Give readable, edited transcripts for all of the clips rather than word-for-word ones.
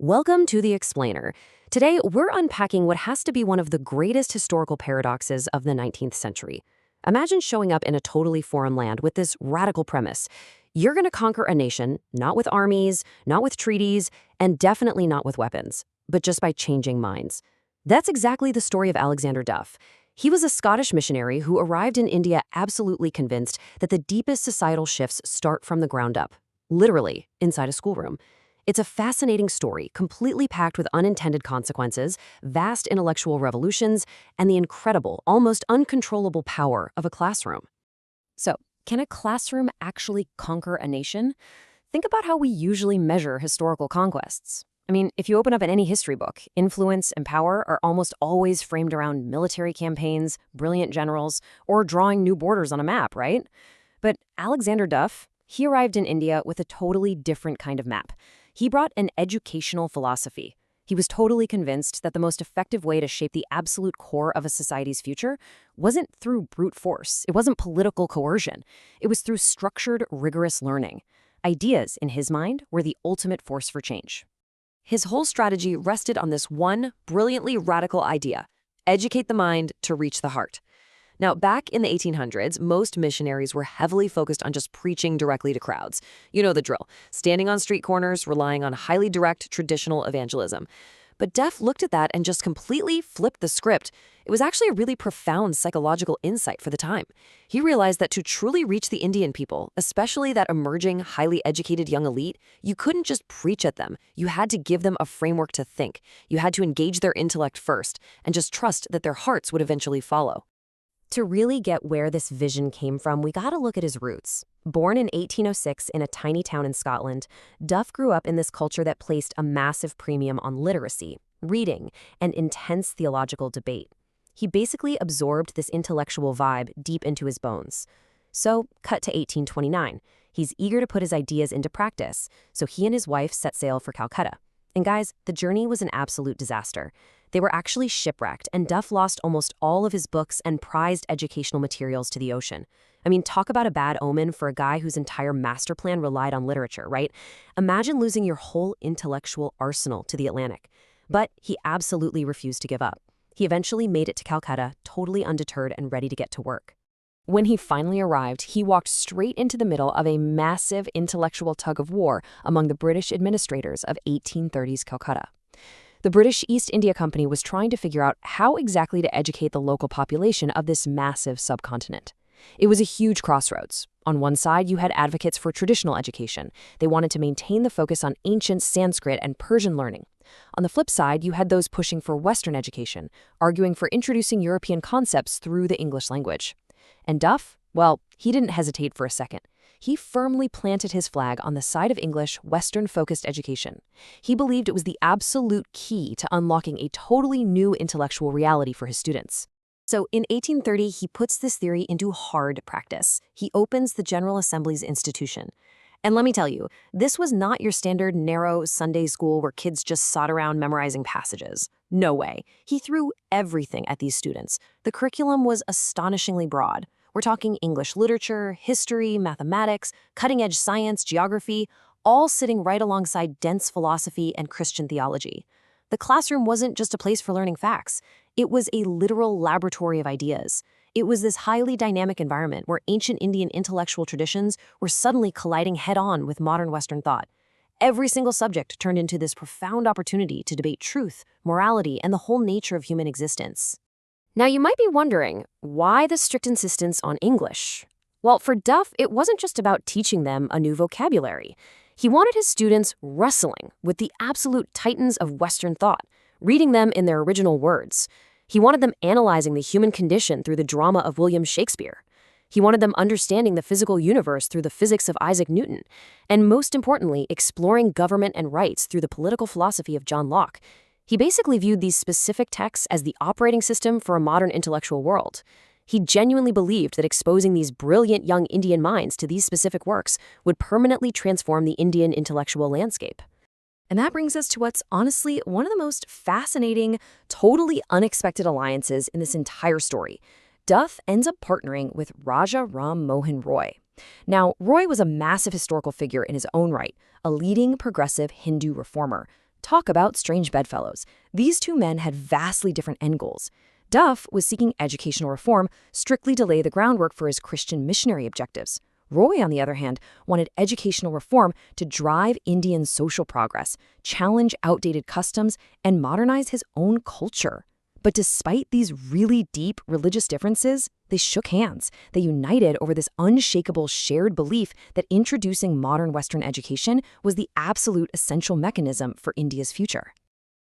Welcome to The Explainer. Today, we're unpacking what has to be one of the greatest historical paradoxes of the 19th century. Imagine showing up in a totally foreign land with this radical premise. You're going to conquer a nation, not with armies, not with treaties, and definitely not with weapons, but just by changing minds. That's exactly the story of Alexander Duff. He was a Scottish missionary who arrived in India absolutely convinced that the deepest societal shifts start from the ground up, literally inside a schoolroom. It's a fascinating story, completely packed with unintended consequences, vast intellectual revolutions, and the incredible, almost uncontrollable power of a classroom. So, can a classroom actually conquer a nation? Think about how we usually measure historical conquests. I mean, if you open up in any history book, influence and power are almost always framed around military campaigns, brilliant generals, or drawing new borders on a map, right? But Alexander Duff, he arrived in India with a totally different kind of map. He brought an educational philosophy. He was totally convinced that the most effective way to shape the absolute core of a society's future wasn't through brute force. It wasn't political coercion. It was through structured, rigorous learning. Ideas, in his mind, were the ultimate force for change. His whole strategy rested on this one brilliantly radical idea: educate the mind to reach the heart. Now, back in the 1800s, most missionaries were heavily focused on just preaching directly to crowds. You know the drill, standing on street corners, relying on highly direct traditional evangelism. But Duff looked at that and just completely flipped the script. It was actually a really profound psychological insight for the time. He realized that to truly reach the Indian people, especially that emerging, highly educated young elite, you couldn't just preach at them. You had to give them a framework to think. You had to engage their intellect first and just trust that their hearts would eventually follow. To really get where this vision came from, we gotta look at his roots. Born in 1806 in a tiny town in Scotland, Duff grew up in this culture that placed a massive premium on literacy, reading, and intense theological debate. He basically absorbed this intellectual vibe deep into his bones. So, cut to 1829. He's eager to put his ideas into practice, so he and his wife set sail for Calcutta. And guys, the journey was an absolute disaster. They were actually shipwrecked, and Duff lost almost all of his books and prized educational materials to the ocean. I mean, talk about a bad omen for a guy whose entire master plan relied on literature, right? Imagine losing your whole intellectual arsenal to the Atlantic. But he absolutely refused to give up. He eventually made it to Calcutta, totally undeterred and ready to get to work. When he finally arrived, he walked straight into the middle of a massive intellectual tug-of-war among the British administrators of 1830s Calcutta. The British East India Company was trying to figure out how exactly to educate the local population of this massive subcontinent. It was a huge crossroads. On one side, you had advocates for traditional education. They wanted to maintain the focus on ancient Sanskrit and Persian learning. On the flip side, you had those pushing for Western education, arguing for introducing European concepts through the English language. And Duff, well, he didn't hesitate for a second. He firmly planted his flag on the side of English, Western-focused education. He believed it was the absolute key to unlocking a totally new intellectual reality for his students. So in 1830, he puts this theory into hard practice. He opens the General Assembly's institution. And let me tell you, this was not your standard narrow Sunday school where kids just sat around memorizing passages. No way. He threw everything at these students. The curriculum was astonishingly broad. We're talking English literature, history, mathematics, cutting-edge science, geography, all sitting right alongside dense philosophy and Christian theology. The classroom wasn't just a place for learning facts. It was a literal laboratory of ideas. It was this highly dynamic environment where ancient Indian intellectual traditions were suddenly colliding head-on with modern Western thought. Every single subject turned into this profound opportunity to debate truth, morality, and the whole nature of human existence. Now, you might be wondering, why the strict insistence on English? Well, for Duff, it wasn't just about teaching them a new vocabulary. He wanted his students wrestling with the absolute titans of Western thought, reading them in their original words. He wanted them analyzing the human condition through the drama of William Shakespeare. He wanted them understanding the physical universe through the physics of Isaac Newton. And most importantly, exploring government and rights through the political philosophy of John Locke. He basically viewed these specific texts as the operating system for a modern intellectual world. He genuinely believed that exposing these brilliant young Indian minds to these specific works would permanently transform the Indian intellectual landscape. And that brings us to what's honestly one of the most fascinating, totally unexpected alliances in this entire story. Duff ends up partnering with Raja Ram Mohan Roy. Now, Roy was a massive historical figure in his own right, a leading progressive Hindu reformer. Talk about strange bedfellows. These two men had vastly different end goals. Duff was seeking educational reform, strictly to lay the groundwork for his Christian missionary objectives. Roy, on the other hand, wanted educational reform to drive Indian social progress, challenge outdated customs, and modernize his own culture. But despite these really deep religious differences, they shook hands. They united over this unshakable shared belief that introducing modern Western education was the absolute essential mechanism for India's future.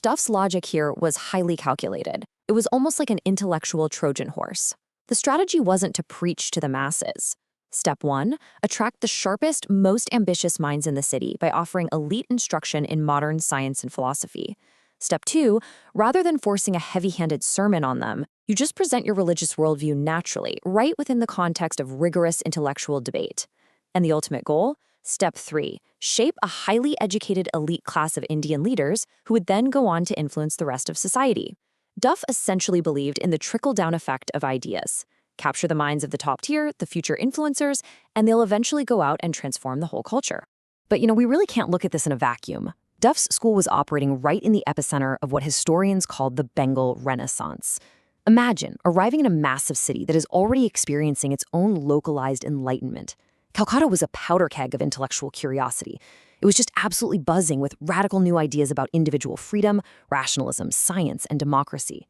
Duff's logic here was highly calculated. It was almost like an intellectual Trojan horse. The strategy wasn't to preach to the masses. Step 1, attract the sharpest, most ambitious minds in the city by offering elite instruction in modern science and philosophy. Step 2, rather than forcing a heavy-handed sermon on them, you just present your religious worldview naturally, right within the context of rigorous intellectual debate. And the ultimate goal? Step 3, shape a highly educated elite class of Indian leaders who would then go on to influence the rest of society. Duff essentially believed in the trickle-down effect of ideas. Capture the minds of the top tier, the future influencers, and they'll eventually go out and transform the whole culture. But we really can't look at this in a vacuum. Duff's school was operating right in the epicenter of what historians called the Bengal Renaissance. Imagine arriving in a massive city that is already experiencing its own localized enlightenment. Calcutta was a powder keg of intellectual curiosity. It was just absolutely buzzing with radical new ideas about individual freedom, rationalism, science, and democracy.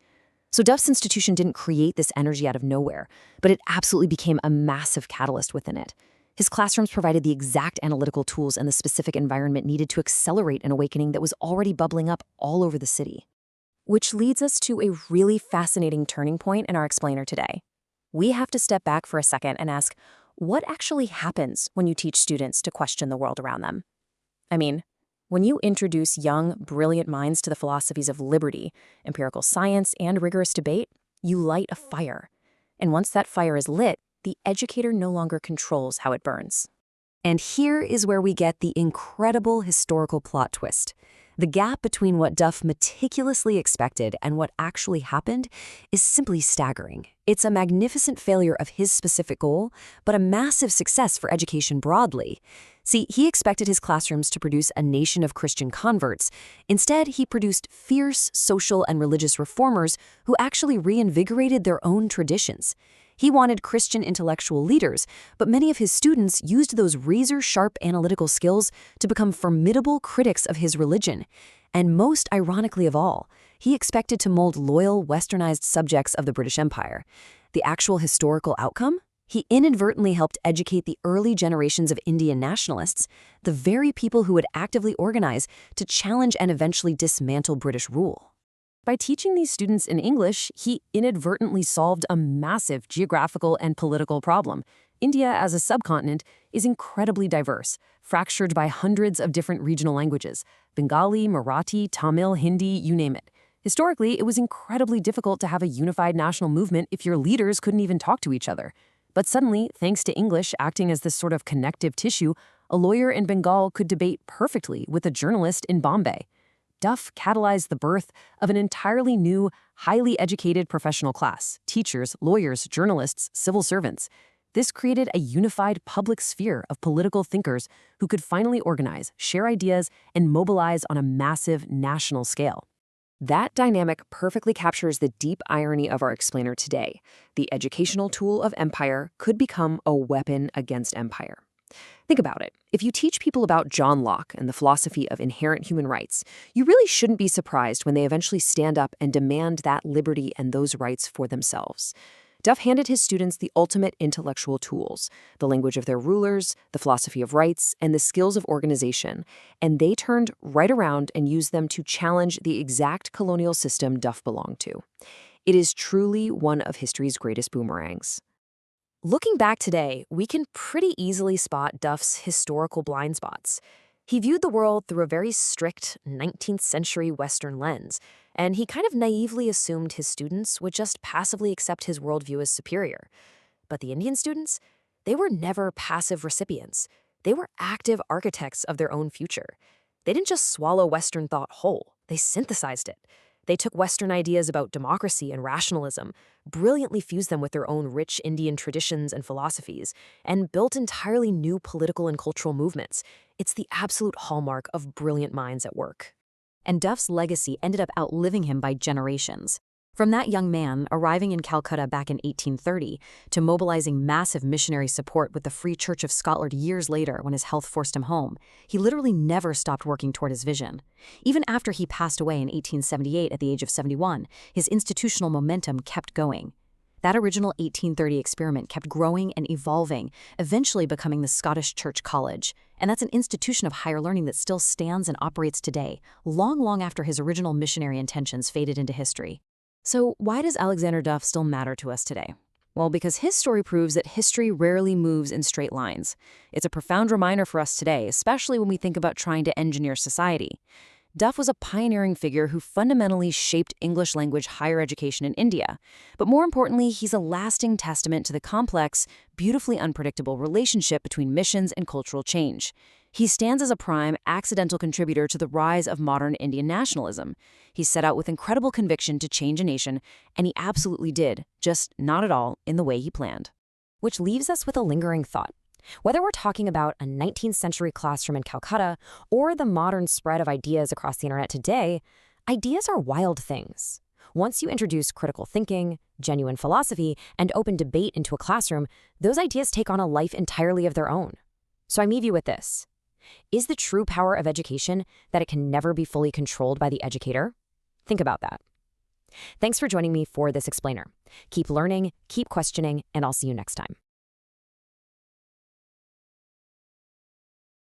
So Duff's institution didn't create this energy out of nowhere, but it absolutely became a massive catalyst within it. His classrooms provided the exact analytical tools and the specific environment needed to accelerate an awakening that was already bubbling up all over the city. Which leads us to a really fascinating turning point in our explainer today. We have to step back for a second and ask, what actually happens when you teach students to question the world around them? I mean, when you introduce young, brilliant minds to the philosophies of liberty, empirical science, and rigorous debate, you light a fire. And once that fire is lit, the educator no longer controls how it burns. And here is where we get the incredible historical plot twist. The gap between what Duff meticulously expected and what actually happened is simply staggering. It's a magnificent failure of his specific goal, but a massive success for education broadly. See, he expected his classrooms to produce a nation of Christian converts. Instead, he produced fierce social and religious reformers who actually reinvigorated their own traditions. He wanted Christian intellectual leaders, but many of his students used those razor-sharp analytical skills to become formidable critics of his religion. And most ironically of all, he expected to mold loyal, westernized subjects of the British Empire. The actual historical outcome? He inadvertently helped educate the early generations of Indian nationalists, the very people who would actively organize to challenge and eventually dismantle British rule. By teaching these students in English, he inadvertently solved a massive geographical and political problem. India as a subcontinent is incredibly diverse, fractured by hundreds of different regional languages: Bengali, Marathi, Tamil, Hindi, you name it. Historically, it was incredibly difficult to have a unified national movement if your leaders couldn't even talk to each other. But suddenly, thanks to English acting as this sort of connective tissue, a lawyer in Bengal could debate perfectly with a journalist in Bombay. Duff catalyzed the birth of an entirely new, highly educated professional class: teachers, lawyers, journalists, civil servants. This created a unified public sphere of political thinkers who could finally organize, share ideas, and mobilize on a massive national scale. That dynamic perfectly captures the deep irony of our explainer today. The educational tool of empire could become a weapon against empire. Think about it. If you teach people about John Locke and the philosophy of inherent human rights, you really shouldn't be surprised when they eventually stand up and demand that liberty and those rights for themselves. Duff handed his students the ultimate intellectual tools: the language of their rulers, the philosophy of rights, and the skills of organization, and they turned right around and used them to challenge the exact colonial system Duff belonged to. It is truly one of history's greatest boomerangs. Looking back today, we can pretty easily spot Duff's historical blind spots. He viewed the world through a very strict 19th century Western lens, and he kind of naively assumed his students would just passively accept his worldview as superior. But the Indian students, they were never passive recipients. They were active architects of their own future. They didn't just swallow Western thought whole, they synthesized it. They took Western ideas about democracy and rationalism, brilliantly fused them with their own rich Indian traditions and philosophies, and built entirely new political and cultural movements. It's the absolute hallmark of brilliant minds at work. and Duff's legacy ended up outliving him by generations. From that young man arriving in Calcutta back in 1830 to mobilizing massive missionary support with the Free Church of Scotland years later when his health forced him home, he literally never stopped working toward his vision. Even after he passed away in 1878 at the age of 71, his institutional momentum kept going. That original 1830 experiment kept growing and evolving, eventually becoming the Scottish Church College. And that's an institution of higher learning that still stands and operates today, long after his original missionary intentions faded into history. So why does Alexander Duff still matter to us today? Well, because his story proves that history rarely moves in straight lines. It's a profound reminder for us today, especially when we think about trying to engineer society. Duff was a pioneering figure who fundamentally shaped English language higher education in India. But more importantly, he's a lasting testament to the complex, beautifully unpredictable relationship between missions and cultural change. He stands as a prime, accidental contributor to the rise of modern Indian nationalism. He set out with incredible conviction to change a nation, and he absolutely did, just not at all in the way he planned. Which leaves us with a lingering thought. Whether we're talking about a 19th century classroom in Calcutta or the modern spread of ideas across the internet today, ideas are wild things. Once you introduce critical thinking, genuine philosophy, and open debate into a classroom, those ideas take on a life entirely of their own. So I leave you with this. Is the true power of education that it can never be fully controlled by the educator? Think about that. Thanks for joining me for this explainer. Keep learning, keep questioning, and I'll see you next time.